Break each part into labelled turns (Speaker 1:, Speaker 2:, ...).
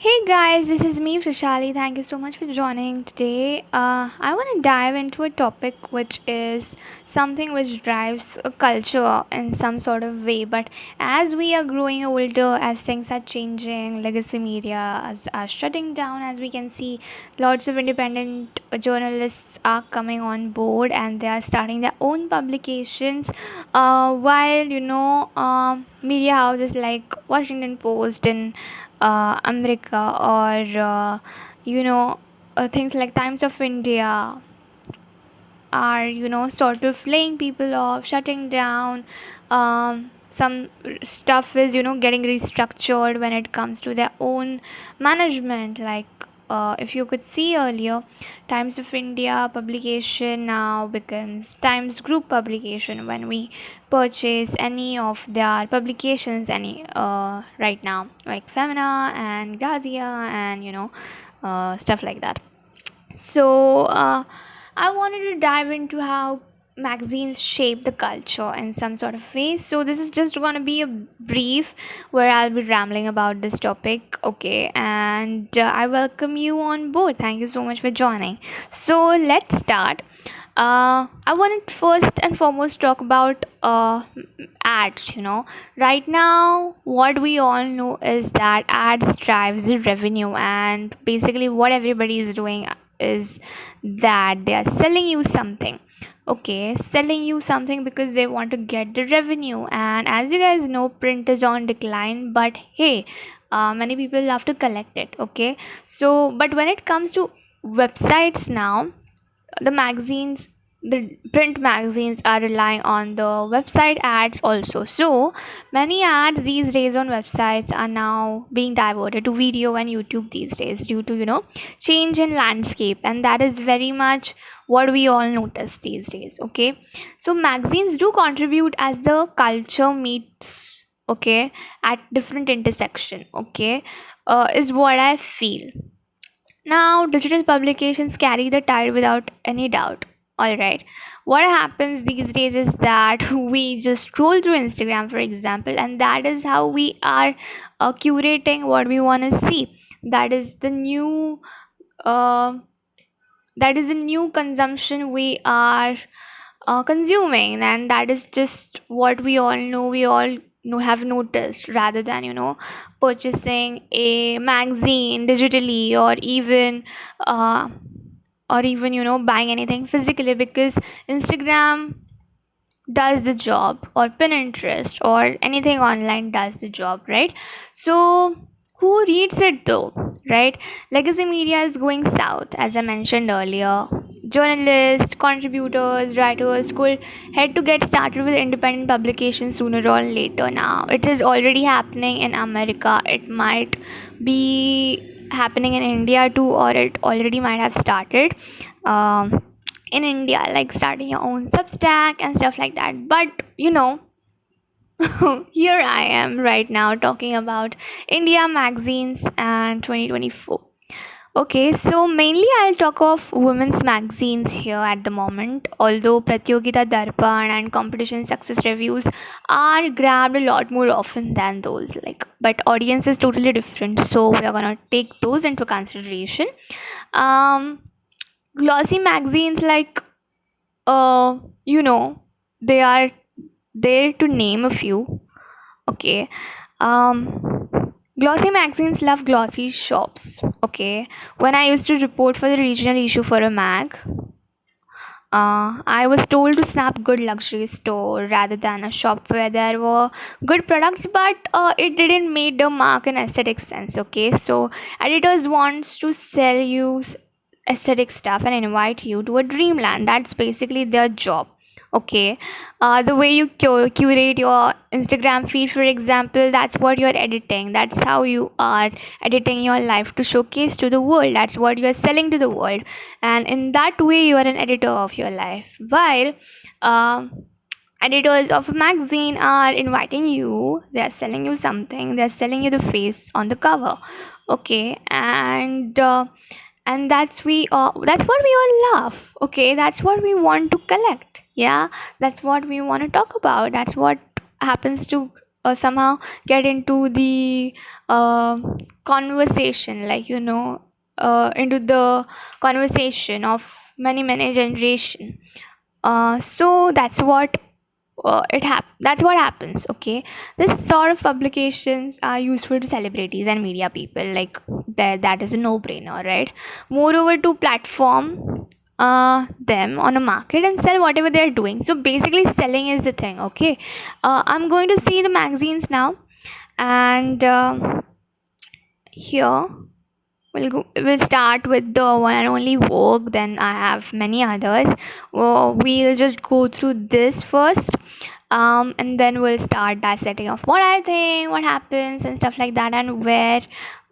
Speaker 1: Hey guys, this is me, Prashali. Thank you so much for joining today. I want to dive into a topic which is something which drives a culture in some sort of way. But as we are growing older, as things are changing, legacy media are shutting down, as we can see, lots of independent journalists are coming on board and they are starting their own publications. While media houses like Washington Post and America or you know things like Times of India are sort of laying people off, shutting down. Some stuff is getting restructured when it comes to their own management. Like if you could see earlier, Times of India publication now becomes Times Group publication when we purchase any of their publications, any right now, like Femina and Grazia and stuff like that. So I wanted to dive into how magazines shape the culture in some sort of way. So this is just going to be a brief where I'll be rambling about this topic. Okay, and I welcome you on board. Thank you so much for joining. So let's start. I want to first and foremost talk about ads. Right now, what we all know is that ads drives the revenue, and basically, what everybody is doing is that they are selling you something. Okay, selling you something because they want to get the revenue. And as you guys know, print is on decline, but hey, many people love to collect it. Okay, so but when it comes to websites now, the magazines, the print magazines are relying on the website ads also. So many ads these days on websites are now being diverted to video and YouTube these days due to change in landscape, and that is very much what we all notice these days. Okay, so magazines do contribute as the culture meets, okay, at different intersection. Okay, is what I feel. Now, digital publications carry the tide without any doubt. Alright, what happens these days is that we just scroll through Instagram, for example, and that is how we are curating what we want to see. That is the new. Uh, that is the new consumption we are consuming, and that is just what we all know. We all know have noticed rather than purchasing a magazine digitally uh, or even buying anything physically, because Instagram does the job, or Pinterest or anything online does the job, right? So who reads it though, right? Legacy media is going south, as I mentioned earlier. Journalists, contributors, writers could head to get started with independent publications sooner or later. Now it is already happening in America, it might be happening in India too, or it already might have started in India, like starting your own Substack and stuff like that. But here I am right now talking about India magazines and 2024. Okay, so mainly I'll talk of women's magazines here at the moment. Although Pratyogita Darpan and competition success reviews are grabbed a lot more often than those, like, but audience is totally different. So we are gonna take those into consideration. Um, Glossy magazines like uh you know they are there to name a few. Okay, um glossy magazines love glossy shops. Okay, when I used to report for the regional issue for a mag, I was told to snap good luxury store rather than a shop where there were good products, but it didn't make the mark in aesthetic sense. Okay, so editors wants to sell you aesthetic stuff and invite you to a dreamland. That's basically their job. Okay, the way you curate your Instagram feed, for example, that's what you're editing. That's how you are editing your life to showcase to the world. That's what you're selling to the world, and in that way you are an editor of your life. While editors of a magazine are inviting you, they're selling you something, they're selling you the face on the cover. Okay, and that's what we all love. Okay, that's what we want to collect. Yeah, that's what we want to talk about. That's what happens to somehow get into the uh, conversation, like into the conversation of many generation. So that's what happens. Okay, this sort of publications are useful to celebrities and media people, like that is a no brainer, right? Moreover, to platform them on a market and sell whatever they're doing. So basically selling is the thing. Okay, I'm going to see the magazines now, and here we'll start with the one and only Vogue. Then I have many others. We'll just go through this first, and then we'll start dissecting of what I think, what happens, and stuff like that, and where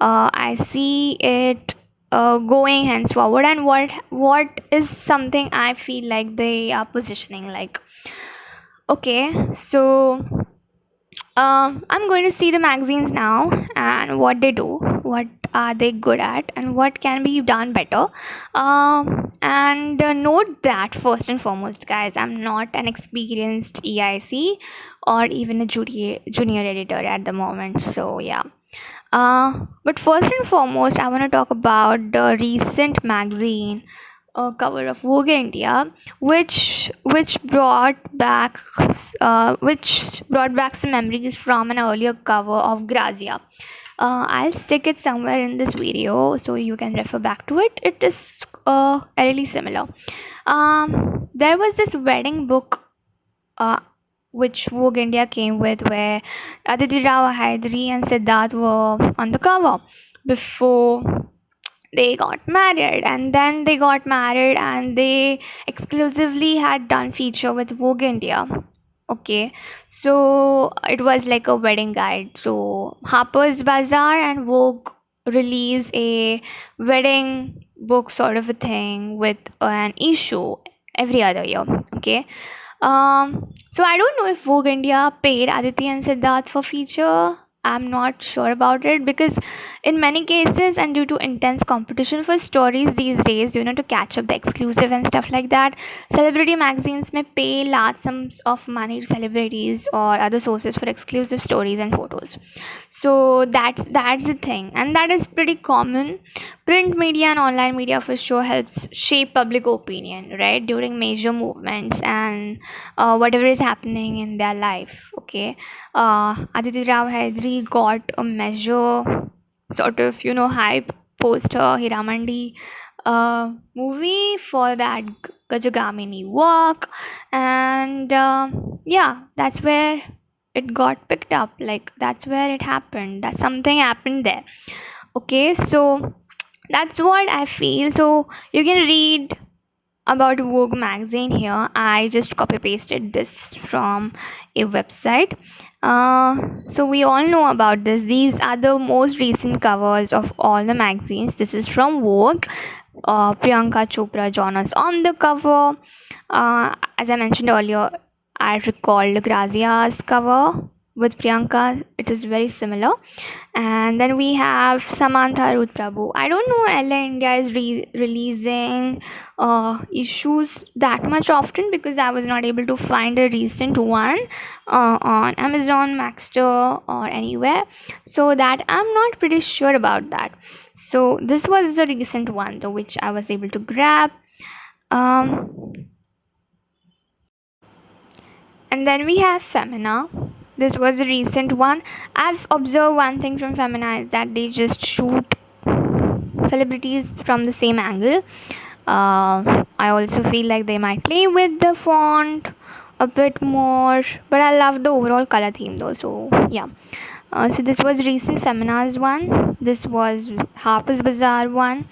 Speaker 1: I see it going henceforward, and what is something I feel like they are positioning like. Okay, so I'm going to see the magazines now and what they do, what are they good at, and what can be done better. And note that first and foremost, guys, I'm not an experienced EIC or even a junior editor at the moment. So yeah. But first and foremost, I want to talk about the recent magazine cover of Vogue India, which brought back some memories from an earlier cover of Grazia. I'll stick it somewhere in this video so you can refer back to it. It is really similar. There was this wedding book uh, which Vogue India came with, where Aditi Rao Hydari and Siddharth were on the cover before they got married, and then they got married and they exclusively had done feature with Vogue India. Okay, so it was like a wedding guide. So Harpers Bazaar and Vogue release a wedding book sort of a thing with an issue every other year. Okay, so I don't know if Vogue India paid Aditi and Siddharth for feature. I'm not sure about it, because in many cases, and due to intense competition for stories these days, to catch up the exclusive and stuff like that, celebrity magazines may pay large sums of money to celebrities or other sources for exclusive stories and photos. So that's the thing, and that is pretty common. Print media and online media for sure helps shape public opinion, right, during major movements and whatever is happening in their life. Okay, Aditi Rao Hydari got a measure sort of hype poster Hiramandi movie for that Gajagamini walk, and yeah, that's where it got picked up. Like that's where it happened. That something happened there. Okay, so that's what I feel. So you can read about Vogue magazine here. I just copy pasted this from a website. So we all know about this. These are the most recent covers of all the magazines. This is from Vogue. Priyanka Chopra joined us on the cover. As I mentioned earlier, I recalled Grazia's cover with Priyanka. It is very similar. And then we have Samantha Ruth Prabhu. I don't know Elle India is releasing issues that much often, because I was not able to find a recent one on Amazon, Maxter, or anywhere. So that I'm not pretty sure about that. So this was a recent one though, which I was able to grab. Um, and then we have Femina. This was a recent one. I've observed one thing from Femina is that they just shoot celebrities from the same angle. I also feel like they might play with the font a bit more, but I love the overall color theme though. So yeah. So this was recent Femina's one. This was Harper's Bazaar one.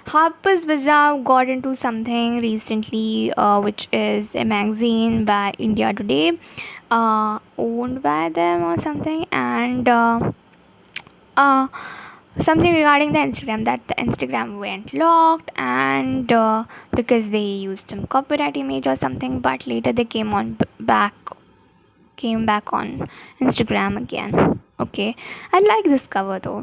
Speaker 1: Harper's Bazaar got into something recently, which is a magazine by India Today, owned by them or something, and uh, something regarding the Instagram, that the Instagram went locked, and because they used some copyright image or something, but later they came back on Instagram again. Okay, I like this cover though.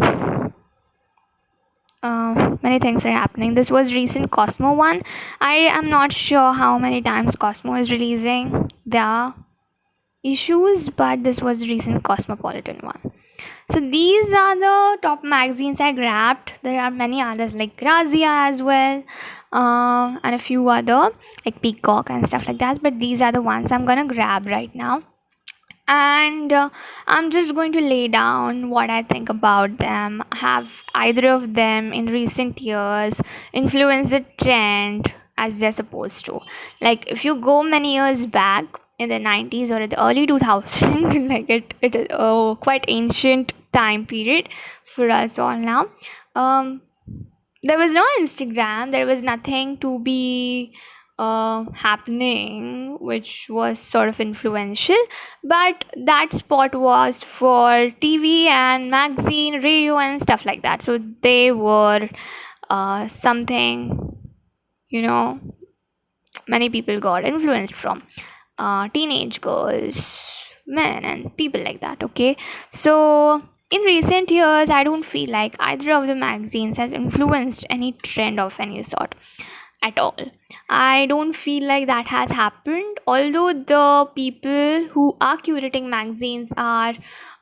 Speaker 1: Many things are happening. This was recent Cosmo one. I am not sure how many times Cosmo is releasing. They are issues, but this was the recent Cosmopolitan one. So these are the top magazines I grabbed. There are many others like Grazia as well, and a few other like Peacock and stuff like that. But these are the ones I'm gonna grab right now, and I'm just going to lay down what I think about them. Have either of them in recent years influenced the trend as they're supposed to? Like if you go many years back in the 90s or the early 2000s, like it is a quite ancient time period for us all now. um there was no Instagram, there was nothing to be happening which was sort of influential, but that spot was for TV and magazine, radio, and stuff like that. So they were something, you know, many people got influenced from, teenage girls, men, and people like that. Okay, so in recent years, I don't feel like either of the magazines has influenced any trend of any sort at all. I don't feel like that has happened, although the people who are curating magazines are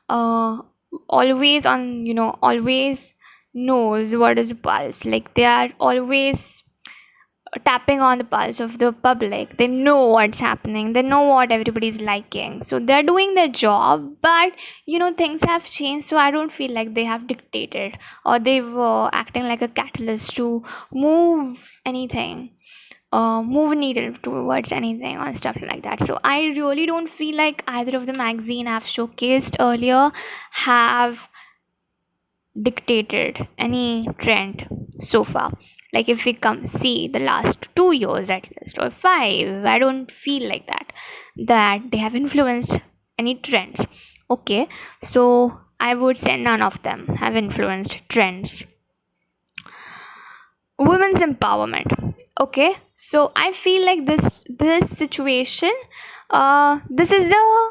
Speaker 1: uh, always on, always knows what is the pulse. Like they are always tapping on the pulse of the public. They know what's happening, they know what everybody's liking, so they're doing their job. But things have changed, so I don't feel like they have dictated or they were acting like a catalyst to move anything, move a needle towards anything or stuff like that. So I really don't feel like either of the magazine I've showcased earlier have dictated any trend so far. Like if we come see the last 2 years at least or five, I don't feel like that they have influenced any trends. Okay, so I would say none of them have influenced trends. Women's empowerment. Okay, so I feel like this situation, this is the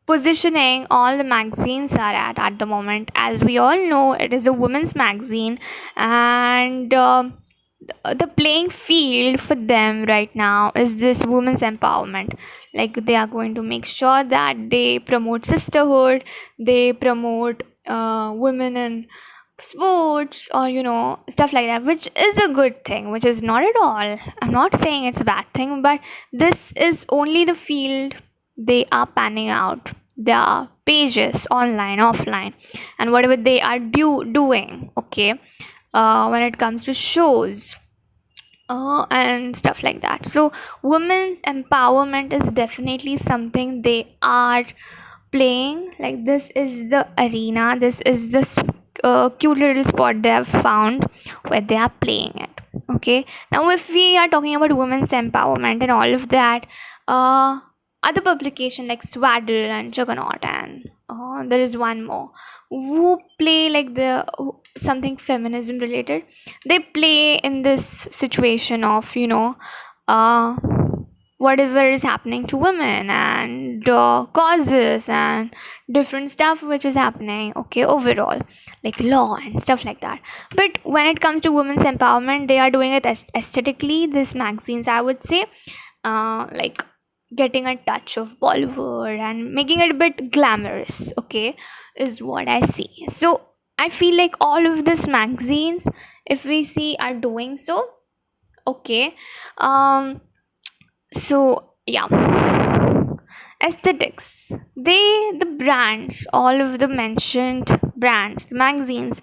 Speaker 1: positioning all the magazines are at the moment. As we all know, it is a women's magazine, and the playing field for them right now is this women's empowerment. Like they are going to make sure that they promote sisterhood, they promote women in sports, or stuff like that, which is a good thing, which is not at all, I'm not saying it's a bad thing, but this is only the field they are panning out, their pages online, offline, and whatever they are doing. Okay, when it comes to shows, and stuff like that. So women's empowerment is definitely something they are playing. Like this is the arena, this is the cute little spot they have found where they are playing it. Okay, now if we are talking about women's empowerment and all of that, uh other publication like Swaddle and Juggernaut, and there is one more who play like the something feminism related. They play in this situation of uh whatever is happening to women, and causes and different stuff which is happening, okay, overall, like law and stuff like that. But when it comes to women's empowerment, they are doing it aesthetically. These magazines, I would say, like getting a touch of Bollywood and making it a bit glamorous, okay, is what I see. So I feel like all of these magazines, if we see, are doing so. Okay, um so yeah, aesthetics, the brands, all of the mentioned brands, the magazines,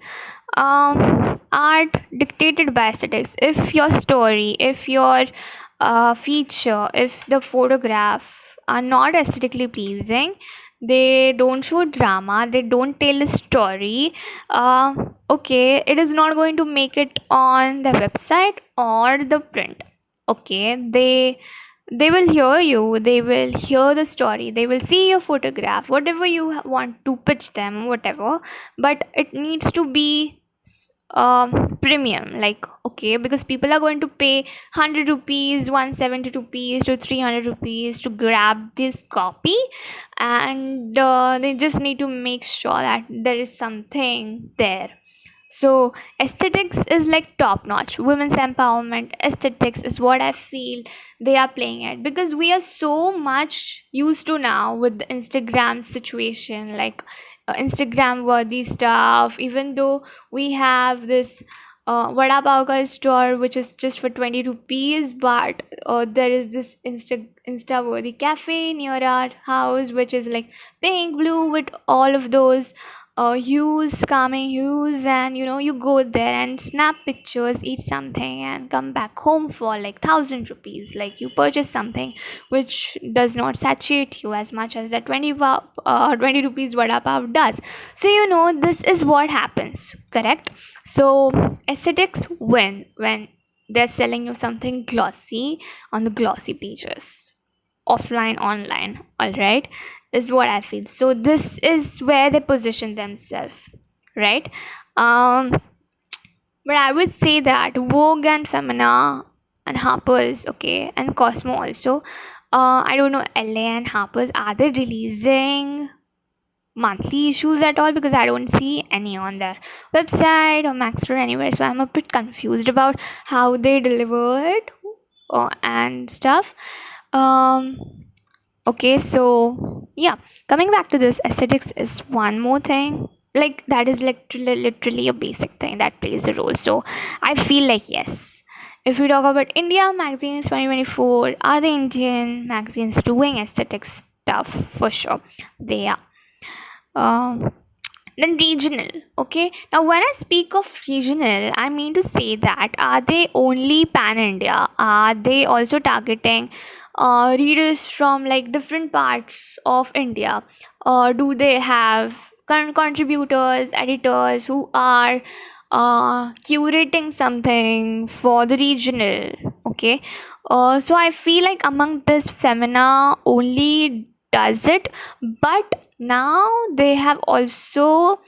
Speaker 1: are dictated by aesthetics. If your story, if your feature, if the photograph are not aesthetically pleasing, they don't show drama, they don't tell a story, okay, it is not going to make it on the website or the print. Okay, they will hear you, they will hear the story, they will see your photograph, whatever you want to pitch them, whatever, but it needs to be premium. Like, okay, because people are going to pay 100 rupees, 170 rupees to 300 rupees to grab this copy, and they just need to make sure that there is something there. So aesthetics is like top notch. Women's empowerment aesthetics is what I feel they are playing at, because we are so much used to now with the Instagram situation, like Instagram worthy stuff. Even though we have this vada pav ka store which is just for 20 rupees, but there is this insta worthy cafe near our house which is like pink blue with all of those hues, calming hues, and you go there and snap pictures, eat something, and come back home for like 1,000 rupees. Like you purchase something which does not satiate you as much as that 20 rupees vada pav does. So this is what happens, correct? So aesthetics win when they're selling you something glossy on the glossy pages, offline, online, all right, is what I feel. So this is where they position themselves, right? um but I would say that Vogue and Femina and Harpers, okay, and Cosmo also, I don't know, LA and Harpers, are they releasing monthly issues at all? Because I don't see any on their website or Max or anywhere, so I'm a bit confused about how they deliver it and stuff. um Okay, so yeah, coming back to this, aesthetics is one more thing. Like that is literally a basic thing that plays a role. So I feel like yes. If we talk about India magazines 2024, are the Indian magazines doing aesthetic stuff? For sure, they are. Um, then regional, okay. Now when I speak of regional, I mean to say that, are they only pan India? Are they also targeting readers from like different parts of India? Or do they have contributors, editors who are curating something for the regional? Okay, so I feel like among this, Femina only does it, but now they have also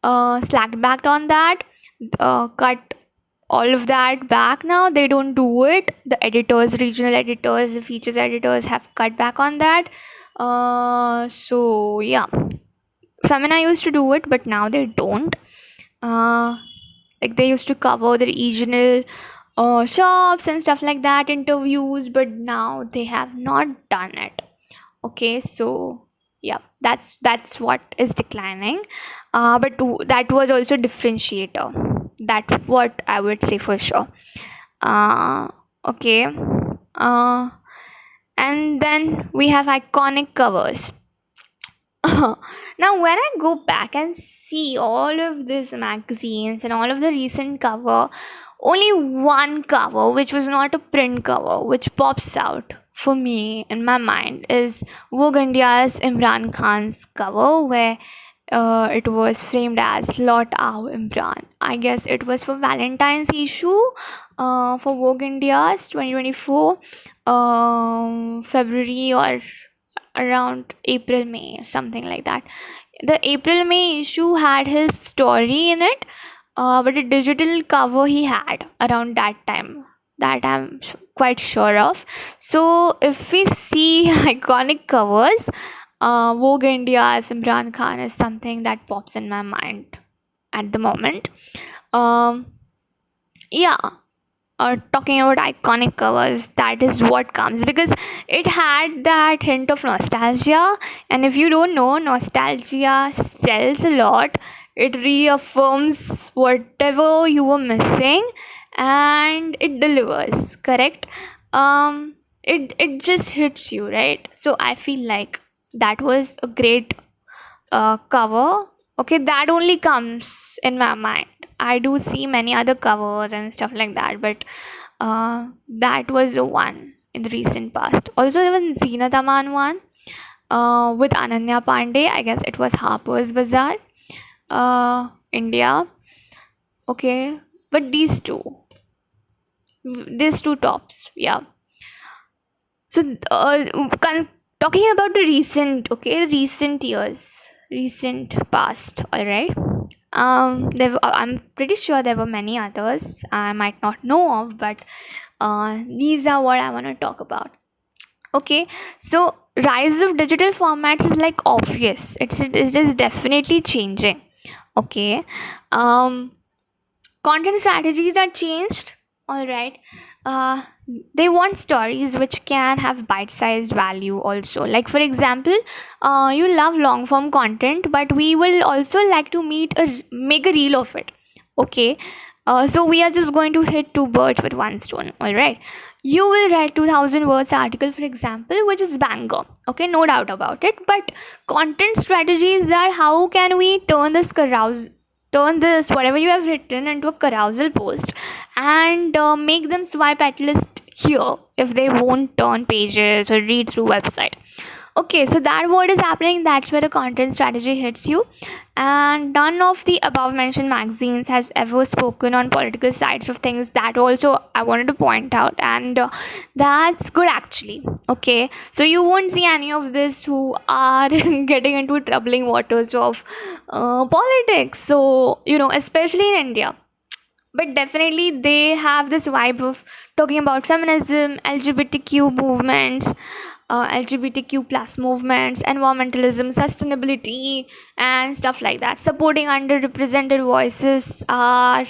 Speaker 1: slacked back on that, cut all of that back. Now they don't do it. The editors, regional editors, the features editors have cut back on that. So yeah, Femina used to do it, but now they don't. uh, like they used to cover the regional shops and stuff like that, interviews, but now they have not done it. Okay, so yeah, that's what is declining. But that was also differentiator. That's what I would say for sure. uh okay. uh and then we have iconic covers. Now when I go back and see all of these magazines and all of the recent cover, only one cover which was not a print cover which pops out for me in my mind is Vogue India's Imran Khan's cover, where it was framed as Lot Aao Imran. I guess it was for Valentine's issue for Vogue India's 2024 February, or around April, May, something like that. The April May issue had his story in it, but a digital cover he had around that time, that I'm quite sure of. So if we see iconic covers, Vogue India's Imran Khan is something that pops in my mind at the moment. Um, yeah, talking about iconic covers, that is what comes, because it had that hint of nostalgia. And if you don't know, nostalgia sells a lot. It reaffirms whatever you were missing, and it delivers, correct? It just hits you, right? So I feel like that was a great cover. Okay, that only comes in my mind. I do see many other covers and stuff like that, but that was the one in the recent past. Also, there was Zeenat Aman one with Ananya Pandey. I guess it was Harper's Bazaar, India. Okay, but these two tops, yeah. So, talking about the recent, okay, recent years, recent past, all right. I'm pretty sure there were many others I might not know of, but these are what I want to talk about. Okay, so rise of digital formats is like obvious. It is definitely changing. Okay, um, content strategies are changed. All right. uh, they want stories which can have bite-sized value also. Like for example, you love long form content, but we will also like to make a reel of it. Okay. So we are just going to hit two birds with one stone. All right. You will write 2000 words article, for example, which is banger. Okay, no doubt about it. But content strategies are how can we turn this whatever you have written into a carousel post, and make them swipe at least here if they won't turn pages or read through website. Okay, so that what is happening, that's where the content strategy hits you. And none of the above mentioned magazines has ever spoken on political sides of things. That also I wanted to point out, and that's good actually. Okay, so you won't see any of this who are getting into troubling waters of politics. So especially in India, but definitely they have this vibe of talking about feminism, LGBTQ movements, LGBTQ plus movements, environmentalism, sustainability, and stuff like that. Supporting underrepresented voices uh,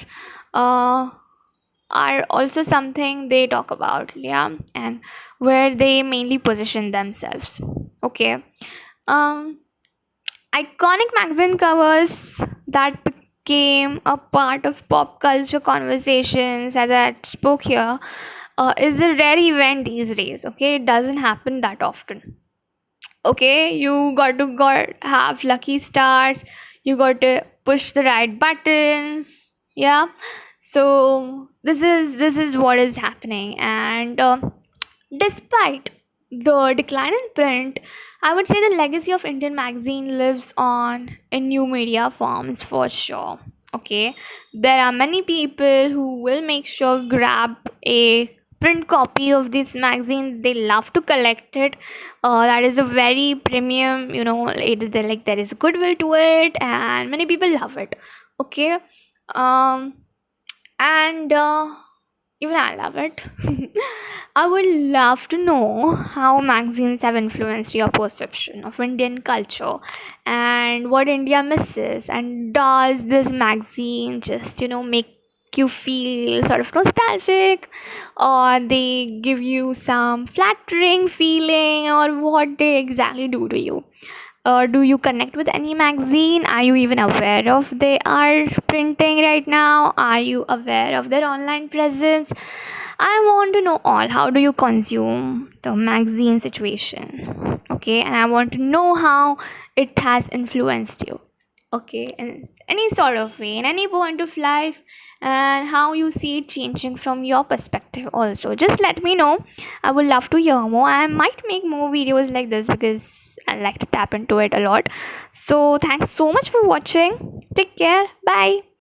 Speaker 1: are also something they talk about, yeah, and where they mainly position themselves. Okay. um Iconic magazine covers that became a part of pop culture conversations, as I spoke here, is a rare event these days. Okay, it doesn't happen that often. Okay, you got have lucky stars, you got to push the right buttons, yeah. So this is what is happening, and despite the decline in print, I would say the legacy of Indian magazine lives on in new media forms for sure. Okay, there are many people who will make sure grab a print copy of this magazine. They love to collect it. That is a very premium. There is goodwill to it, and many people love it. Okay, um, and even I love it. I would love to know how magazines have influenced your perception of Indian culture and what India misses. And does this magazine just, make you feel sort of nostalgic, or they give you some flattering feeling, or what they exactly do to you? Do you connect with any magazine? Are you even aware of they are printing right now? Are you aware of their online presence? I want to know all. How do you consume the magazine situation? Okay, and I want to know how it has influenced you. Okay, in any sort of way, in any point of life, and how you see it changing from your perspective also. Just let me know. I would love to hear more. I might make more videos like this because I like to tap into it a lot. So thanks so much for watching. Take care. Bye.